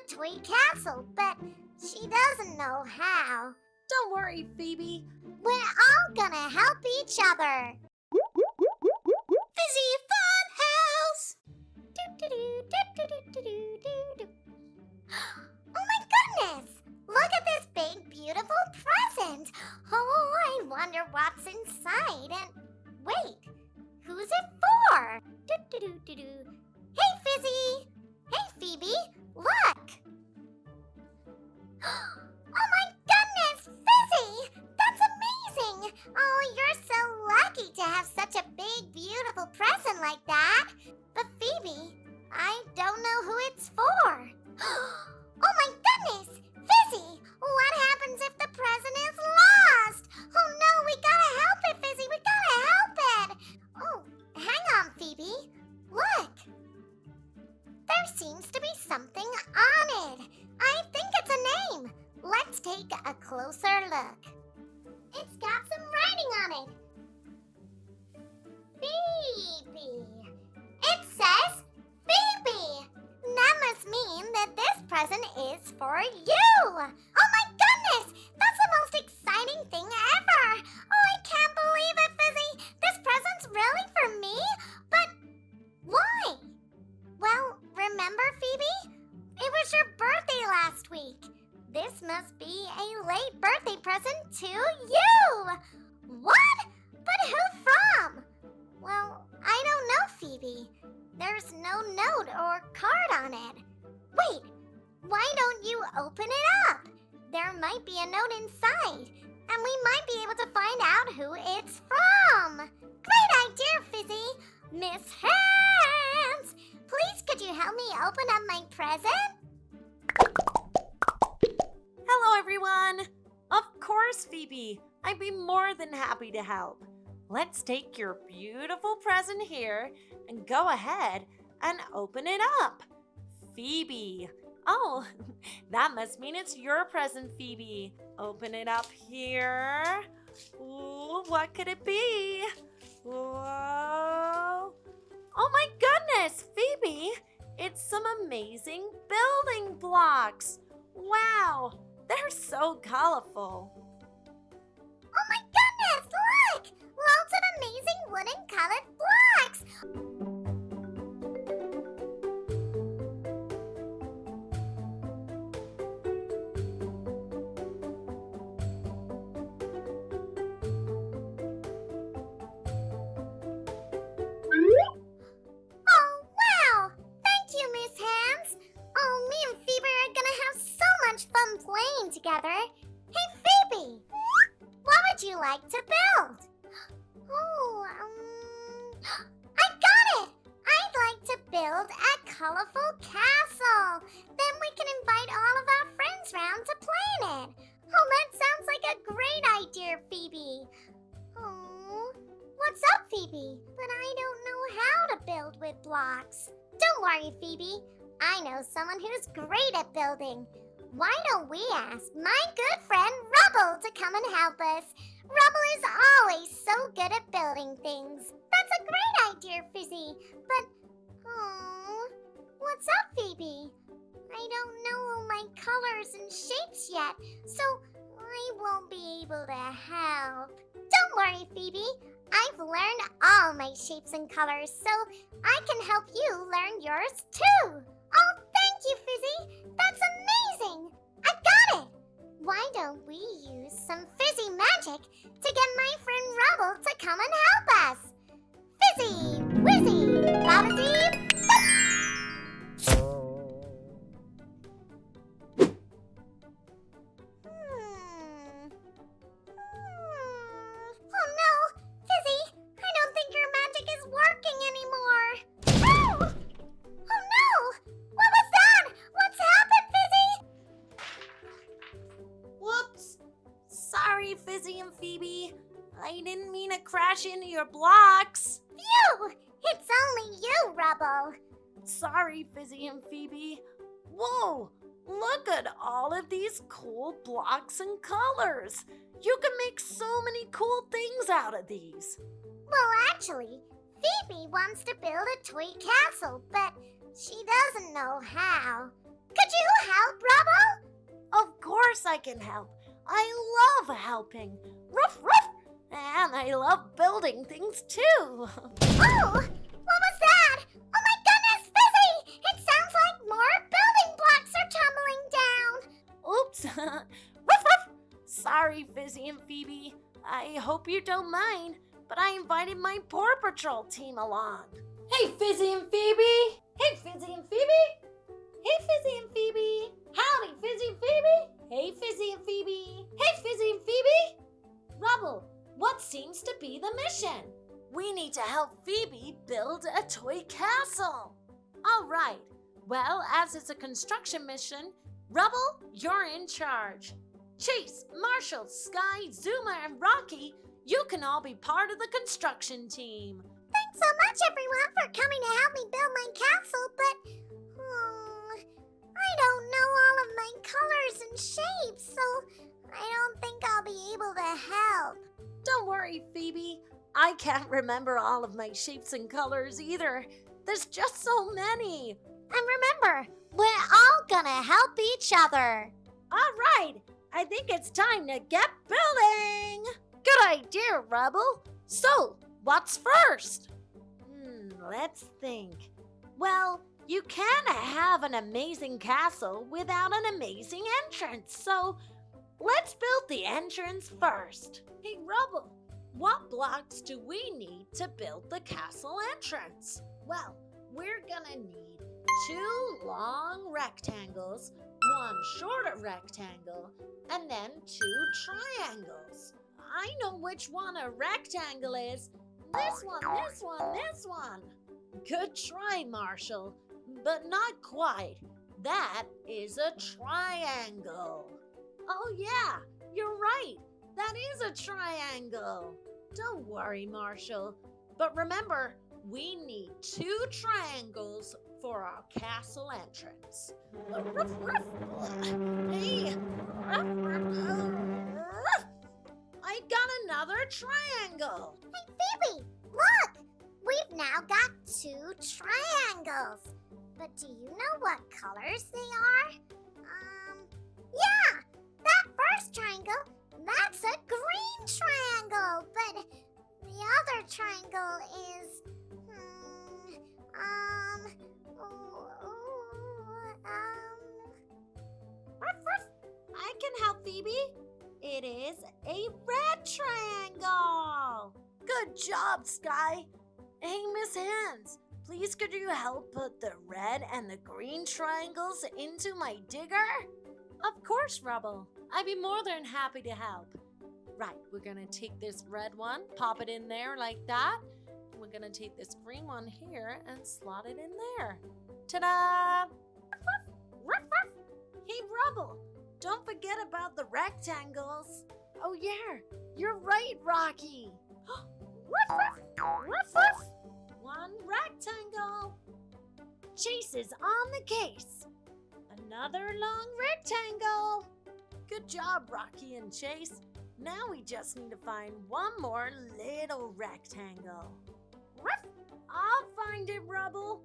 a toy castle, but she doesn't know how. Don't worry, Phoebe. We're all gonna help each other. Fizzy Fun House! Oh my goodness! Look at this big, beautiful present! Oh, I wonder what's inside. And wait, who's it for? Hey, Fizzy! Hey, Phoebe! Look! Oh my goodness, Fizzy! That's amazing! Oh, you're so lucky to have such a big, beautiful present like that. But Phoebe, I don't know who it's for. Oh my goodness! Fizzy! What happens if the present is lost? Oh no, we gotta help it, Fizzy! We gotta help it! Oh, hang on, Phoebe. Look! There seems to be something on it. I think it's a name. Let's take a closer look. It's got some writing on it. Phoebe. It says Phoebe. That must mean that this present is for you. Oh my goodness! That's the most exciting thing ever. Oh, I can't believe it, Fizzy. This present's really for me? But why? Well, remember, Phoebe? It was your birthday last week. This must be a late birthday present to you. What? But who from? Well, I don't know, Phoebe. There's no note or card on it. Wait, why don't you open it up? There might be a note inside, and we might be able to find out who it's from. Great idea, Fizzy. Miss Hands, please could you help me open up my present? Hello, everyone. Of course, Phoebe. I'd be more than happy to help. Let's take your beautiful present here and go ahead and open it up. Phoebe. Oh, that must mean it's your present, Phoebe. Open it up here. Ooh, what could it be? Whoa. Oh my goodness, Phoebe. It's some amazing building blocks. Wow, they're so colorful. Oh my goodness, look! Loads of amazing wooden colored blocks! Oh, wow! Thank you, Miss Hands! Oh, me and Phoebe are gonna have so much fun playing together. Hey, Phoebe! What would you like to build? Oh, I got it! I'd like to build a colorful castle. Then we can invite all of our friends round to play in it. Oh, that sounds like a great idea, Phoebe. Oh, what's up, Phoebe? But I don't know how to build with blocks. Don't worry, Phoebe. I know someone who's great at building. Why don't we ask my good friend Rubble to come and help us? Rubble is always so good at building things. That's a great idea, Fizzy. But, oh, what's up, Phoebe? I don't know all my colors and shapes yet, so I won't be able to help. Don't worry, Phoebe. I've learned all my shapes and colors, so I can help you learn yours too. Oh, thank you, Fizzy. That's amazing. I got it. Why don't we use some Fizzy magic to get my friend Rubble to come and help us? Fizzy, Wizzy, Bobbity, Oh no, Fizzy, I don't think your magic is working anymore. Oh! Oh no! What was that? What's happened, Fizzy? Whoops. Sorry, Fizzy and Phoebe. I didn't mean to crash into your blocks. Phew! It's only you, Rubble. Sorry, Fizzy and Phoebe. Whoa! Look at all of these cool blocks and colors. You can make so many cool things out of these. Well, actually, Phoebe wants to build a toy castle, but she doesn't know how. Could you help, Rubble? Of course I can help. I love helping. Ruff, ruff. And I love building things too. Oh, what was that? Oh my goodness, Fizzy! It sounds like more building blocks are tumbling down. Oops. Ruff, ruff. Sorry, Fizzy and Phoebe. I hope you don't mind, but I invited my Paw Patrol team along. Hey, Fizzy and Phoebe! Hey, Fizzy and Phoebe! Hey, Fizzy and Phoebe! Howdy, Fizzy and Phoebe! Hey, Fizzy and Phoebe! Hey, Fizzy and Phoebe! Rubble, what seems to be the mission? We need to help Phoebe build a toy castle. All right. Well, as it's a construction mission, Rubble, you're in charge. Chase, Marshall, Sky, Zuma, and Rocky, you can all be part of the construction team. Thanks so much, everyone, for coming to help me build my castle, but I don't know all of my colors and shapes, so I don't think I'll be able to help. Don't worry, Phoebe. I can't remember all of my shapes and colors either. There's just so many. And remember, we're all gonna help each other. All right, I think it's time to get building. Good idea, Rubble. So, what's first? Let's think. Well, you can't have an amazing castle without an amazing entrance, so let's build the entrance first. Hey, Rubble, what blocks do we need to build the castle entrance? Well, we're gonna need 2 long rectangles, 1 shorter rectangle, and then 2 triangles. I know which one a rectangle is. This one, this one, this one. Good try, Marshall, but not quite. That is a triangle. Oh yeah, you're right. That is a triangle. Don't worry, Marshall. But remember, we need 2 triangles for our castle entrance. Hey, I got another triangle. Hey, Phoebe, look! We've now got 2 triangles. But do you know what colors they are? Yeah! That first triangle, that's a green triangle. But the other triangle is... I can help, Phoebe. It is a red triangle. Good job, Sky. Hey, Miss Hands, please could you help put the red and the green triangles into my digger? Of course, Rubble. I'd be more than happy to help. Right, we're gonna take this red one, pop it in there like that. We're gonna take this green one here and slot it in there. Ta-da! Hey, Rubble, don't forget about the rectangles. Oh yeah, you're right, Rocky. One rectangle. Chase is on the case. Another long rectangle. Good job, Rocky and Chase. Now we just need to find one more little rectangle. I'll find it, Rubble.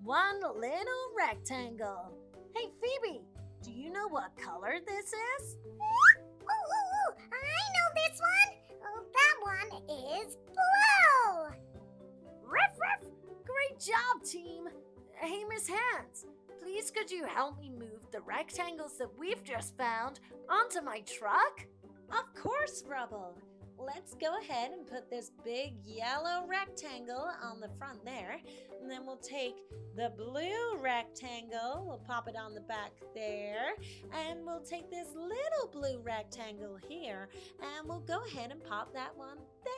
One little rectangle. Hey, Phoebe, do you know what color this is? Ooh, I know this one. Oh, that one is blue. Great job, team. Hey, Miss Hands, please could you help me move the rectangles that we've just found onto my truck? Of course, Rubble. Let's go ahead and put this big yellow rectangle on the front there. And then we'll take the blue rectangle, we'll pop it on the back there. And we'll take this little blue rectangle here, and we'll go ahead and pop that one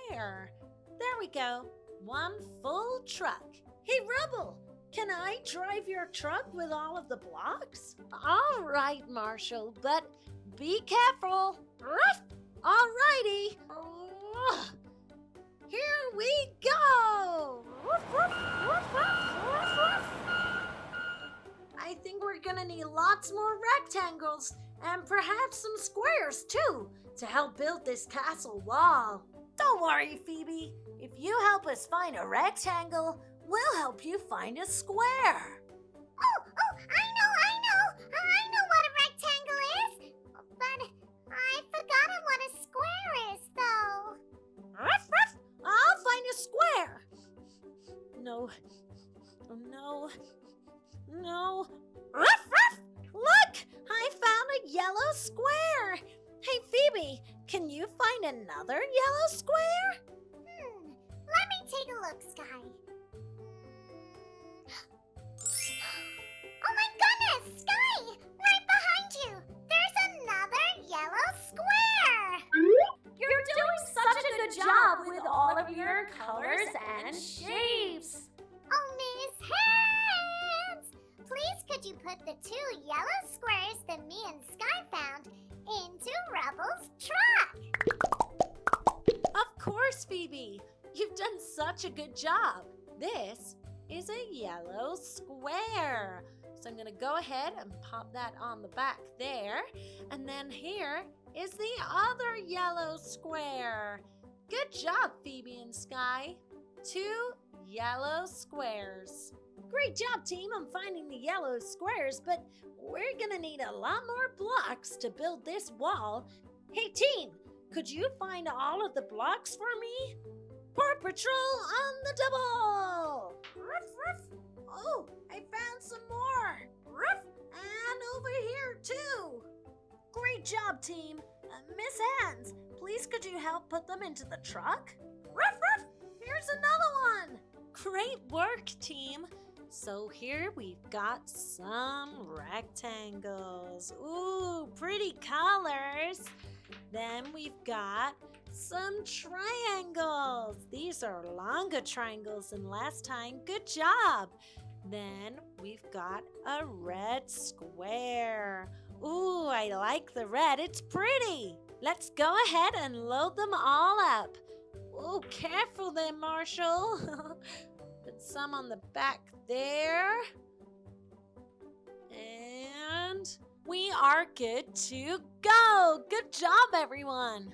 there. There we go. One full truck. Hey, Rubble, can I drive your truck with all of the blocks? All right, Marshall, but be careful. Alrighty. Here we go. I think we're gonna need lots more rectangles and perhaps some squares too to help build this castle wall. Don't worry, Phoebe. If you help us find a rectangle, we'll help you find a square. Oh, square. Hey, Phoebe, can you find another yellow square? Let me take a look, Sky. Oh my goodness, Sky! Right behind you! There's another yellow square! You're doing such a good job with all of your colors and shapes. Oh, Miss Hands! Please could you put the 2 yellow squares that me and Sky found into Rubble's truck? Of course, Phoebe. You've done such a good job. This is a yellow square. So I'm going to go ahead and pop that on the back there. And then here is the other yellow square. Good job, Phoebe and Sky. 2 yellow squares. Great job, team, on finding the yellow squares, but we're going to need a lot more blocks to build this wall. Hey, team, could you find all of the blocks for me? Paw Patrol on the double! Ruff, ruff. Oh, I found some more. Ruff. And over here, too. Great job, team. Miss Hands, please could you help put them into the truck? Ruff, ruff. Here's another one. Great work, team. So here we've got some rectangles. Ooh, pretty colors. Then we've got some triangles. These are longer triangles than last time. Good job. Then we've got a red square. Ooh, I like the red. It's pretty. Let's go ahead and load them all up. Ooh, careful there, Marshall. Put some on the back there. And we are good to go. Good job, everyone.